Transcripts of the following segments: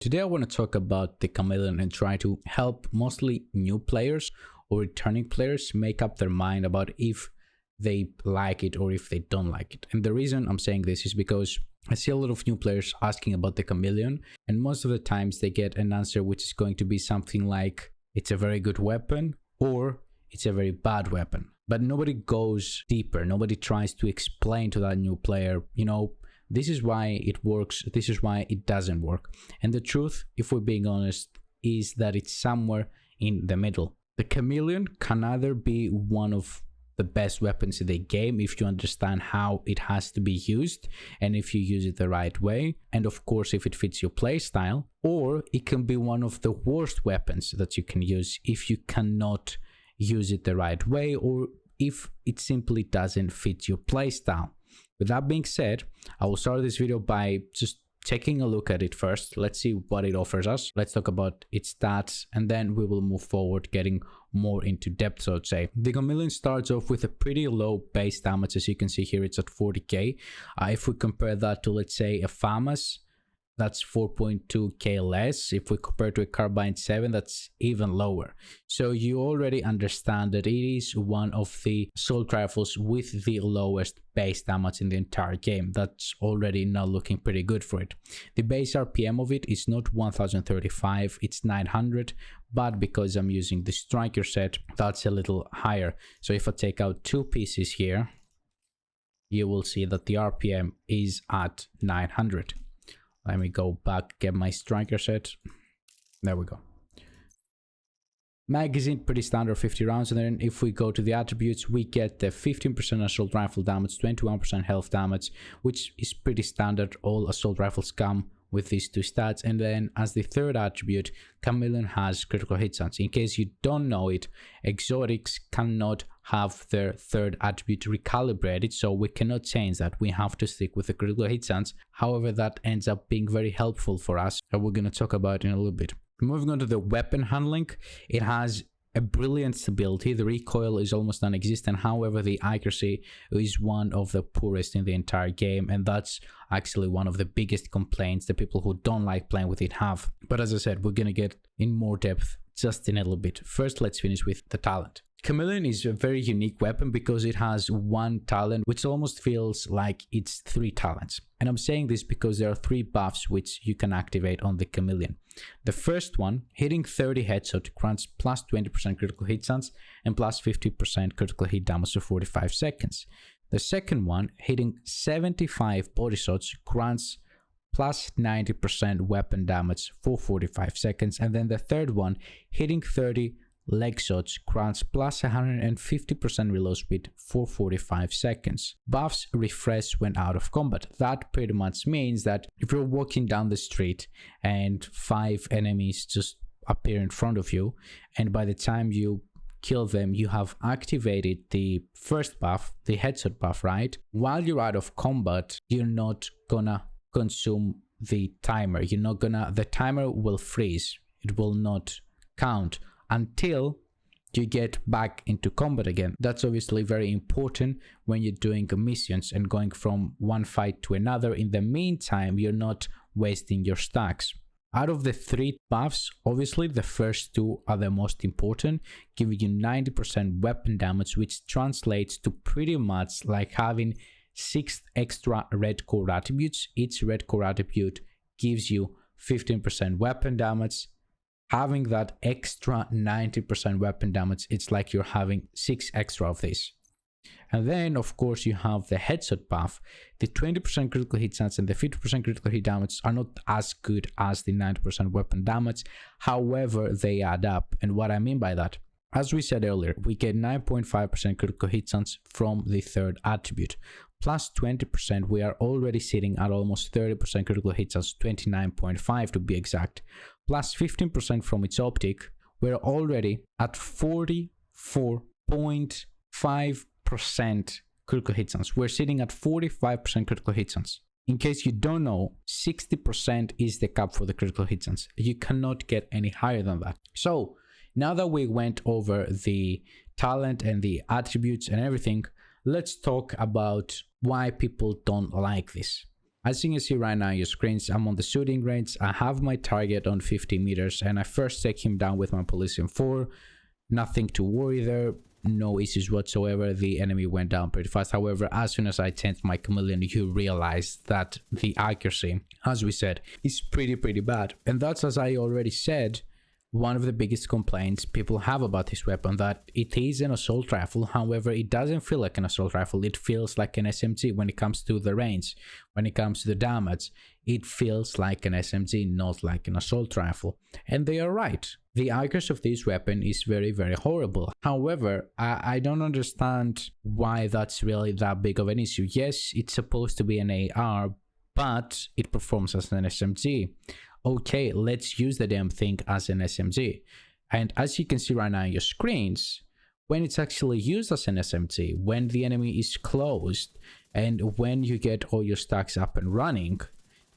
Today I want to talk about the Chameleon and try to help mostly new players or returning players make up their mind about if they like it or if they don't like it. And the reason I'm saying this is because I see a lot of new players asking about the Chameleon, and most of the times they get an answer which is going to be something like it's a very good weapon or it's a very bad weapon. But nobody goes deeper, nobody tries to explain to that new player, this is why it works, this is why it doesn't work. And the truth, if we're being honest, is that it's somewhere in the middle. The Chameleon can either be one of the best weapons in the game if you understand how it has to be used and if you use it the right way, and of course if it fits your playstyle, or it can be one of the worst weapons that you can use if you cannot use it the right way or if it simply doesn't fit your playstyle. With that being said, I will start this video by just taking a look at it first. Let's see what it offers us. Let's talk about its stats, and then we will move forward, getting more into depth, so to say. The Chameleon starts off with a pretty low base damage. As you can see here, it's at 40k. If we compare that to, let's say, a FAMAS, that's 4.2k less. If we compare to a Carbine 7, that's even lower. So you already understand that it is one of the assault rifles with the lowest base damage in the entire game. That's already not looking pretty good for it. The base RPM of it is not 1035, it's 900, but because I'm using the striker set, that's a little higher. So if I take out two pieces here, you will see that the RPM is at 900. Let me go back, get my striker set. There we go. Magazine, pretty standard, 50 rounds. And then if we go to the attributes, we get the 15% assault rifle damage, 21% health damage, which is pretty standard. All assault rifles come with these two stats. And then as the third attribute, Chameleon has critical hit chance. In case you don't know it, exotics cannot have their third attribute recalibrated, so we cannot change that. We have to stick with the critical hit chance. However, that ends up being very helpful for us, and we're going to talk about it in a little bit. Moving on to the weapon handling, it has a brilliant stability. The recoil is almost non-existent. However, the accuracy is one of the poorest in the entire game, and that's actually one of the biggest complaints the people who don't like playing with it have. But as I said, we're gonna get in more depth just in a little bit. First, let's finish with the talent. Chameleon is a very unique weapon because it has one talent which almost feels like it's three talents. And I'm saying this because there are three buffs which you can activate on the Chameleon. The first one, hitting 30 headshot, grants plus 20% critical hit chance and plus 50% critical hit damage for 45 seconds. The second one, hitting 75 body shots, grants plus 90% weapon damage for 45 seconds. And then the third one, hitting 30 leg shots, grants plus 150% reload speed for 45 seconds. Buffs refresh when out of combat. That pretty much means that if you're walking down the street and 5 enemies just appear in front of you, and by the time you kill them, you have activated the first buff, the headshot buff, right? While you're out of combat, you're not gonna consume the timer. The timer will freeze. It will not count until you get back into combat again. That's obviously very important when you're doing missions and going from one fight to another. In the meantime, you're not wasting your stacks. Out of the three buffs, obviously the first two are the most important, giving you 90% weapon damage, which translates to pretty much like having 6 extra red core attributes. Each red core attribute gives you 15% weapon damage. Having that extra 90% weapon damage, it's like you're having 6 extra of this. And then, of course, you have the headshot buff. The 20% critical hit chance and the 50% critical hit damage are not as good as the 90% weapon damage. However, they add up. And what I mean by that, as we said earlier, we get 9.5% critical hit chance from the third attribute. Plus 20%, we are already sitting at almost 30% critical hit chance, 29.5 to be exact. Plus 15% from its optic, we're already at 44.5% critical hit chance. We're sitting at 45% critical hit chance. In case you don't know, 60% is the cap for the critical hit chance. You cannot get any higher than that. So now that we went over the talent and the attributes and everything, let's talk about why people don't like this. As you can see right now on your screens, I'm on the shooting range. I have my target on 50 meters and I first take him down with my Police 4. Nothing to worry there. No issues whatsoever. The enemy went down pretty fast. However, as soon as I changed my Chameleon, you realize that the accuracy, as we said, is pretty bad. And that's, as I already said, one of the biggest complaints people have about this weapon, that it is an assault rifle. However, it doesn't feel like an assault rifle. It feels like an SMG when it comes to the range. When it comes to the damage, it feels like an SMG, not like an assault rifle. And they are right. The accuracy of this weapon is very horrible. However, I don't understand why that's really that big of an issue. Yes, it's supposed to be an AR, but it performs as an SMG. Okay, let's use the damn thing as an SMG. And as you can see right now on your screens, when it's actually used as an SMG, when the enemy is closed, and when you get all your stacks up and running,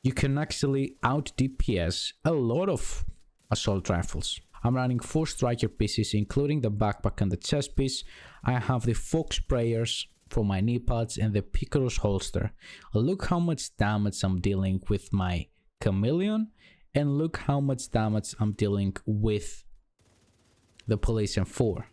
you can actually out DPS a lot of assault rifles. I'm running 4 striker pieces, including the backpack and the chest piece. I have the Fox sprayers for my knee pads and the Picaros holster. Look how much damage I'm dealing with my Chameleon, and look how much damage I'm dealing with the Police 4.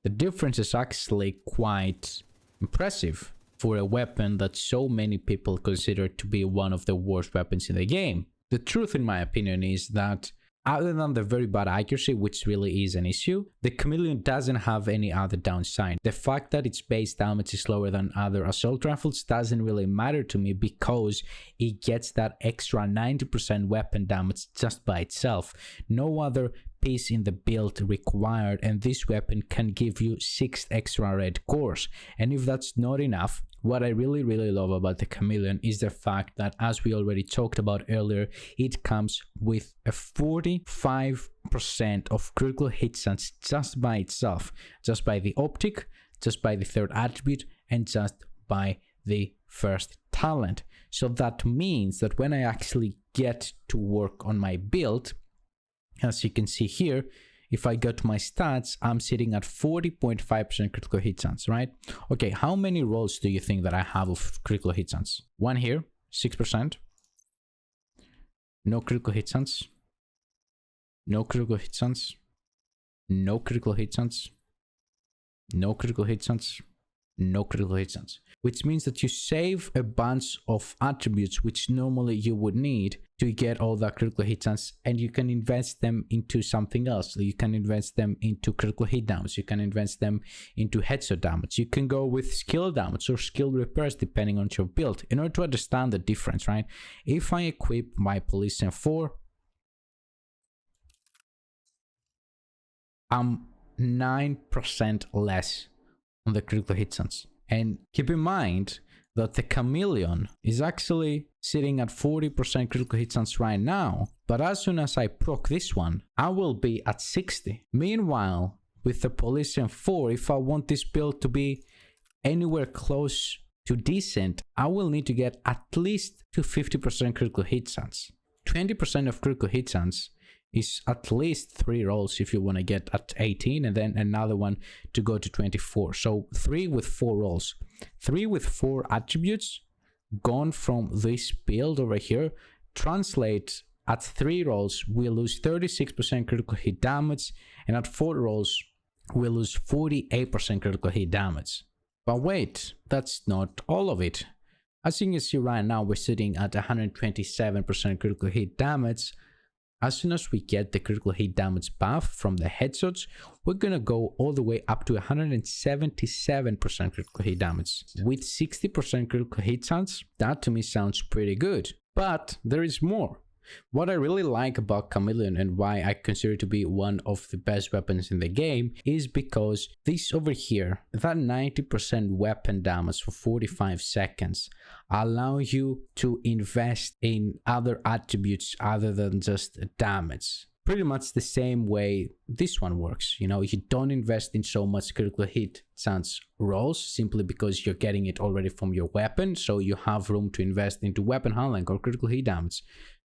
The difference is actually quite impressive for a weapon that so many people consider to be one of the worst weapons in the game. The truth, in my opinion, is that other than the very bad accuracy, which really is an issue, the Chameleon doesn't have any other downside. The fact that its base damage is lower than other assault rifles doesn't really matter to me, because it gets that extra 90% weapon damage just by itself. No other piece in the build required, and this weapon can give you 6 extra red cores. And if that's not enough, what I really love about the Chameleon is the fact that, as we already talked about earlier, it comes with a 45% of critical hit chance just by itself, just by the optic, just by the third attribute, and just by the first talent. So that means that when I actually get to work on my build, as you can see here, if I go to my stats, I'm sitting at 40.5% critical hit chance, right? Okay, how many rolls do you think that I have of critical hit chance? One here, 6%. No critical hit chance. No critical hit chance. No critical hit chance. No critical hit chance. No critical hit chance. Which means that you save a bunch of attributes which normally you would need to get all that critical hit chance, and you can invest them into something else. You can invest them into critical hit damage. You can invest them into headshot damage. You can go with skill damage or skill repairs depending on your build, in order to understand the difference, right? If I equip my Police 4, I'm 9% less on the critical hit chance. And keep in mind that the Chameleon is actually sitting at 40% critical hit chance right now, but as soon as I proc this one, I will be at 60. Meanwhile, with the Police 4, if I want this build to be anywhere close to decent, I will need to get at least to 50% critical hit chance. 20% of critical hit chance is at least 3 rolls if you want to get at 18, and then another one to go to 24. So 3 with 4 rolls. 3 with 4 attributes gone from this build over here translate at 3 rolls, we lose 36% critical hit damage, and at 4 rolls, we lose 48% critical hit damage. But wait, that's not all of it. As you can see right now, we're sitting at 127% critical hit damage. As soon as we get the critical hit damage buff from the headshots, we're gonna go all the way up to 177% critical hit damage. With 60% critical hit chance, that to me sounds pretty good. But there is more. What I really like about Chameleon and why I consider it to be one of the best weapons in the game is because this over here, that 90% weapon damage for 45 seconds, allow you to invest in other attributes other than just damage. Pretty much the same way this one works. You know, you don't invest in so much critical hit chance rolls simply because you're getting it already from your weapon, so you have room to invest into weapon handling or critical hit damage.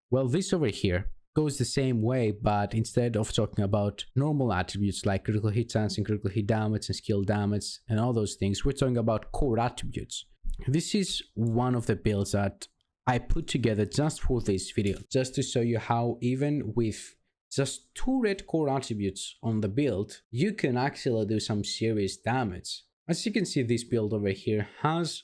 Well, this over here goes the same way, but instead of talking about normal attributes like critical hit chance and critical hit damage and skill damage and all those things, we're talking about core attributes. This is one of the builds that I put together just for this video, just to show you how even with just 2 red core attributes on the build, you can actually do some serious damage. As you can see, this build over here has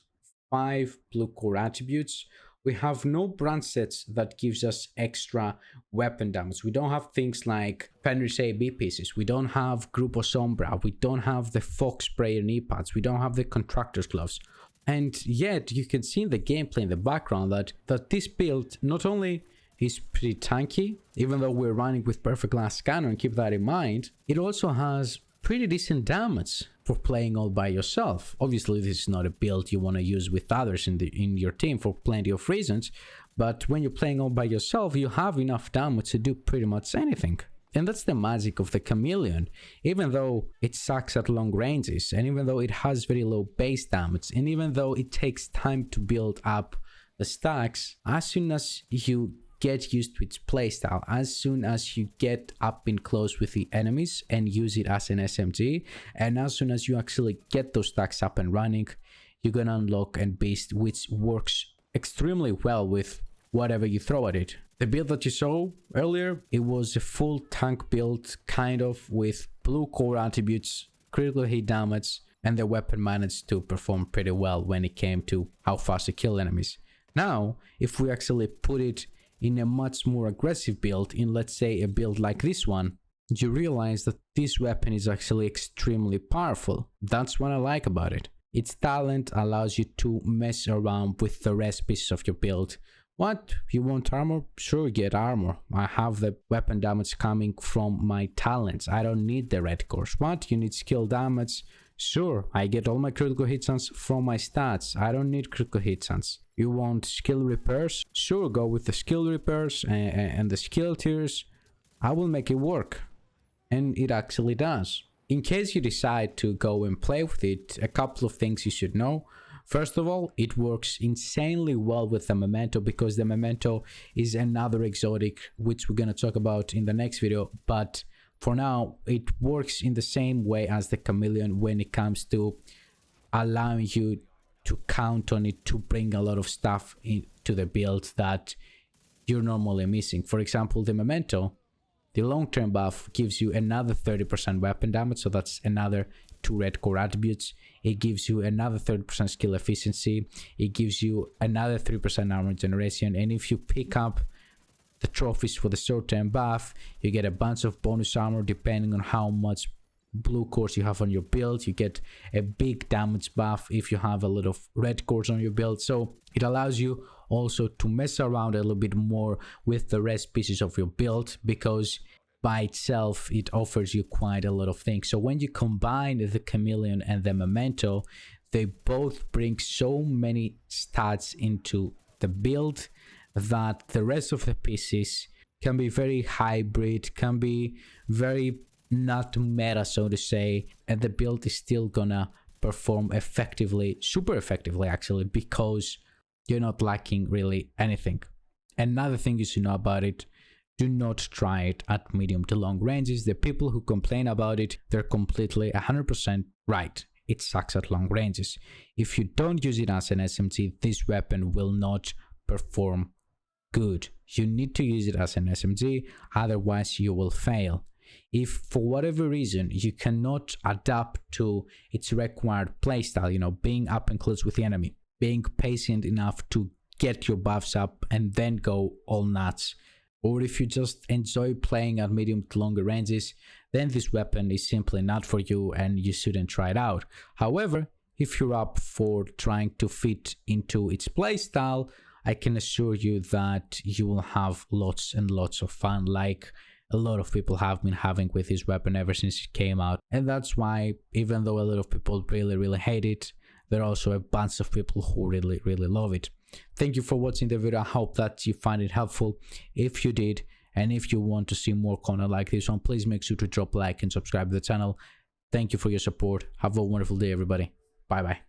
5 blue core attributes. We have no branch sets that gives us extra weapon damage. We don't have things like Fenris AB pieces. We don't have Grupo Sombra. We don't have the Fox Sprayer knee pads. We don't have the Contractor's gloves. And yet you can see in the gameplay in the background that this build not only is pretty tanky, even though we're running with perfect glass scanner, and keep that in mind, it also has pretty decent damage for playing all by yourself. Obviously, this is not a build you want to use with others in your team for plenty of reasons, but when you're playing all by yourself, you have enough damage to do pretty much anything. And that's the magic of the Chameleon. Even though it sucks at long ranges, and even though it has very low base damage, and even though it takes time to build up the stacks, as soon as you get used to its playstyle, as soon as you get up in close with the enemies and use it as an SMG, and as soon as you actually get those stacks up and running, you're gonna unlock a beast which works extremely well with whatever you throw at it. The build that you saw earlier, it was a full tank build, kind of, with blue core attributes, critical hit damage, and the weapon managed to perform pretty well when it came to how fast to kill enemies. Now, if we actually put it in a much more aggressive build, in let's say a build like this one, you realize that this weapon is actually extremely powerful. That's what I like about it. Its talent allows you to mess around with the rest pieces of your build. What? You want armor? Sure, get armor. I have the weapon damage coming from my talents. I don't need the red cores. What? You need skill damage? Sure, I get all my critical hit chance from my stats. I don't need critical hit chance. You want skill repairs? Sure, go with the skill repairs and the skill tiers. I will make it work. And it actually does. In case you decide to go and play with it, a couple of things you should know. First of all, it works insanely well with the Memento, because the Memento is another exotic which we're going to talk about in the next video. But for now, it works in the same way as the Chameleon when it comes to allowing you to count on it to bring a lot of stuff into the build that you're normally missing. For example, the Memento, the long-term buff gives you another 30% weapon damage, so that's another 2 red core attributes. It gives you another 30% skill efficiency. It gives you another 3% armor generation, and if you pick up the trophies for the short-term buff, you get a bunch of bonus armor depending on how much blue cores you have on your build. You get a big damage buff if you have a lot of red cores on your build. So it allows you also to mess around a little bit more with the rest pieces of your build, because by itself it offers you quite a lot of things. So when you combine the Chameleon and the Memento, they both bring so many stats into the build that the rest of the pieces can be very hybrid, can be very not meta, so to say, and the build is still gonna perform effectively, super effectively actually, because you're not lacking really anything. Another thing you should know about it: do not try it at medium to long ranges. The people who complain about it, they're completely 100% right. It sucks at long ranges. If you don't use it as an SMG, this weapon will not perform good. You need to use it as an SMG, otherwise you will fail. If for whatever reason you cannot adapt to its required playstyle, you know, being up and close with the enemy, being patient enough to get your buffs up and then go all nuts, or if you just enjoy playing at medium to longer ranges, then this weapon is simply not for you and you shouldn't try it out. However, if you're up for trying to fit into its playstyle, I can assure you that you will have lots and lots of fun, like a lot of people have been having with this weapon ever since it came out. And that's why, even though a lot of people really hate it, there are also a bunch of people who really love it. Thank you for watching the video. I hope that you find it helpful. If you did, and if you want to see more content like this one, please make sure to drop a like and subscribe to the channel. Thank you for your support. Have a wonderful day, everybody. Bye bye.